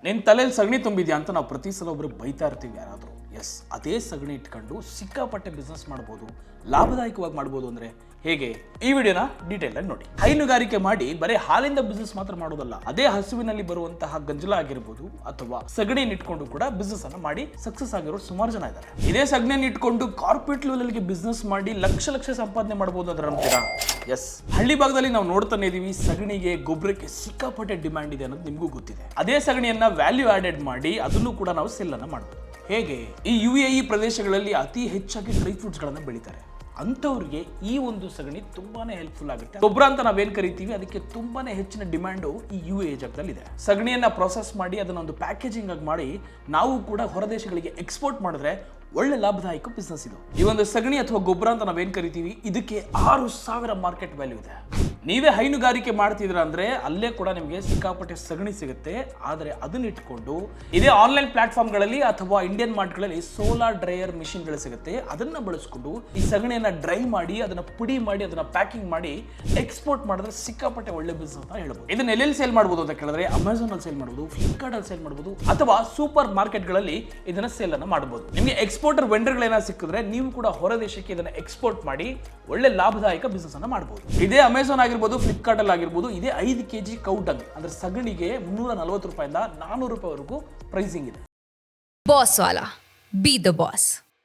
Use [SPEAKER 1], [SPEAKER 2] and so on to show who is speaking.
[SPEAKER 1] ನಿನ್ನ ತಲೆಯಲ್ಲಿ ಸಗಣಿ ತುಂಬಿದ್ಯಾ ಅಂತ ನಾವು ಪ್ರತಿ ಸಲ ಒಬ್ರು ಬೈತಾ ಇರ್ತೀವಿ ಯಾರಾದರೂ. ಎಸ್, ಅದೇ ಸಗಣಿ ಇಟ್ಕೊಂಡು ಸಿಕ್ಕಾಪಟ್ಟೆ ಬಿಸ್ನೆಸ್ ಮಾಡ್ಬೋದು, ಲಾಭದಾಯಕವಾಗಿ ಮಾಡ್ಬೋದು ಅಂದರೆ ಹೇಗೆ? ಈ ವಿಡಿಯೋನ ಡೀಟೇಲ್ ಆಗಿ ನೋಡಿ. ಹೈನುಗಾರಿಕೆ ಮಾಡಿ ಬರೀ ಹಾಲಿಂದ ಬಿಸ್ನೆಸ್ ಮಾತ್ರ ಮಾಡೋದಲ್ಲ, ಅದೇ ಹಸುವಿನಲ್ಲಿ ಬರುವಂತಹ ಗಂಜಲ ಆಗಿರ್ಬೋದು ಅಥವಾ ಸಗಣಿಯನ್ನು ಇಟ್ಕೊಂಡು ಕೂಡ ಬಿಸ್ನೆಸ್ ಅನ್ನ ಮಾಡಿ ಸಕ್ಸಸ್ ಆಗಿರೋ ಸುಮಾರು ಜನ ಇದ್ದಾರೆ. ಇದೇ ಸಗಣಿಯನ್ನು ಇಟ್ಕೊಂಡು ಕಾರ್ಪೊರೇಟ್ ಲೆವೆಲ್ಗೆ ಬಿಸ್ನೆಸ್ ಮಾಡಿ ಲಕ್ಷ ಸಂಪಾದನೆ ಮಾಡಬಹುದು ಅಂದ್ರೆ ನಂಬ್ತೀರಾ? ಎಸ್, ಹಳ್ಳಿ ಭಾಗದಲ್ಲಿ ನಾವು ನೋಡ್ತಾನೆ ಇದೀವಿ, ಸಗಣಿಗೆ ಗೊಬ್ಬರಕ್ಕೆ ಸಿಕ್ಕಾಪಟ್ಟೆ ಡಿಮ್ಯಾಂಡ್ ಇದೆ ಅನ್ನೋದು ನಿಮಗೂ ಗೊತ್ತಿದೆ. ಅದೇ ಸಗಣಿಯನ್ನ ವ್ಯಾಲ್ಯೂ ಆಡೆಡ್ ಮಾಡಿ ಅದನ್ನು ಕೂಡ ನಾವು ಸೆಲ್ ಅನ್ನ ಮಾಡಬಹುದು. ಹೇಗೆ? ಈ UAE ಪ್ರದೇಶಗಳಲ್ಲಿ ಅತಿ ಹೆಚ್ಚಾಗಿ ಡ್ರೈ ಫ್ರೂಟ್ಸ್ ಗಳನ್ನ ಬೆಳೀತಾರೆ. ಅಂಥವ್ರಿಗೆ ಈ ಒಂದು ಸಗಣಿ ತುಂಬಾನೇ ಹೆಲ್ಪ್ಫುಲ್ ಆಗುತ್ತೆ. ಗೊಬ್ಬರ ಅಂತ ನಾವೇನ್ ಕರಿತೀವಿ, ಅದಕ್ಕೆ ತುಂಬಾನೇ ಹೆಚ್ಚಿನ ಡಿಮ್ಯಾಂಡು ಈ UAE ಜಾಗದಲ್ಲಿ ಇದೆ. ಸಗಣಿಯನ್ನ ಪ್ರೊಸೆಸ್ ಮಾಡಿ ಅದನ್ನ ಒಂದು ಪ್ಯಾಕೇಜಿಂಗ್ ಆಗಿ ಮಾಡಿ ನಾವು ಕೂಡ ಹೊರ ದೇಶಗಳಿಗೆ ಎಕ್ಸ್ಪೋರ್ಟ್ ಮಾಡಿದ್ರೆ ಒಳ್ಳೆ ಲಾಭದಾಯಕ ಬಿಸ್ನೆಸ್ ಇದು. ಈ ಒಂದು ಸಗಣಿ ಅಥವಾ ಗೊಬ್ಬರ ಅಂತ ನಾವೇನ್ ಕರಿತೀವಿ, ಇದಕ್ಕೆ 6,000 ಮಾರ್ಕೆಟ್ ವ್ಯಾಲ್ಯೂ ಇದೆ. ನೀವೇ ಹೈನುಗಾರಿಕೆ ಮಾಡ್ತಿದ್ರ ಅಂದ್ರೆ ಅಲ್ಲೇ ಕೂಡ ನಿಮಗೆ ಸಿಕ್ಕಾಪಟ್ಟೆ ಸಗಣಿ ಸಿಗುತ್ತೆ. ಆದರೆ ಅದನ್ನ ಇಟ್ಕೊಂಡು ಇದೇ ಆನ್ಲೈನ್ ಪ್ಲಾಟ್ಫಾರ್ಮ್ಗಳಲ್ಲಿ ಅಥವಾ ಇಂಡಿಯನ್ ಮಾರ್ಟ್ಗಳಲ್ಲಿ ಸೋಲಾರ್ ಡ್ರೈಯರ್ ಮಿಷಿನ್ಗಳು ಸಿಗುತ್ತೆ. ಅದನ್ನ ಬಳಸ್ಕೊಂಡು ಈ ಸಗಣಿಯನ್ನ ಡ್ರೈ ಮಾಡಿ ಅದನ್ನ ಪುಡಿ ಮಾಡಿ ಅದನ್ನ ಪ್ಯಾಕಿಂಗ್ ಮಾಡಿ ಎಕ್ಸ್ಪೋರ್ಟ್ ಮಾಡಿದ್ರೆ ಸಿಕ್ಕಾಪಟ್ಟೆ ಒಳ್ಳೆ ಬಿಸ್ನೆಸ್ ಅಂತ ಹೇಳ್ಬೋದು. ಇದನ್ನ ಎಲ್ಲೆಲ್ಲಿ ಸೇಲ್ ಮಾಡಬಹುದು ಅಂತ ಕೇಳಿದ್ರೆ ಅಮೆಝಾನ್ ಅಲ್ಲಿ ಸೇಲ್ ಮಾಡಬಹುದು, ಫ್ಲಿಪ್ಕಾರ್ಟ್ ಅಲ್ಲಿ ಸೇಲ್ ಮಾಡಬಹುದು ಅಥವಾ ಸೂಪರ್ ಮಾರ್ಕೆಟ್ಗಳಲ್ಲಿ ಇದನ್ನ ಸೇಲ್ ಅನ್ನ ಮಾಡಬಹುದು. ನಿಮಗೆ ಎಕ್ಸ್ಪೋರ್ಟರ್ ವೆಂಡರ್ಗಳೇನ ಸಿಕ್ಕಿದ್ರೆ ನೀವು ಕೂಡ ಹೊರ ದೇಶಕ್ಕೆ ಇದನ್ನ ಎಕ್ಸ್ಪೋರ್ಟ್ ಮಾಡಿ ಒಳ್ಳೆ ಲಾಭದಾಯಕ ಬಿಸ್ನೆಸ್ ಅನ್ನ ಮಾಡಬಹುದು. ಇದೇ ಅಮೆಝಾನ್ ಆಗಿರ್ಬೋದು, ಫ್ಲಿಪ್ಕಾರ್ಟ್ ಅಲ್ಲಿ ಆಗಿರ್ಬೋದು, ಇದೇ 5 kg ಕೌಟಂಗ್ ಅಂದ್ರೆ ಸಗಣಿಗೆ 340 ರೂಪಾಯಿಂದ 400 ರೂಪಾಯಿವರೆಗೂ ಪ್ರೈಸಿಂಗ್ ಇದೆ.
[SPEAKER 2] Boss Vala, B the boss.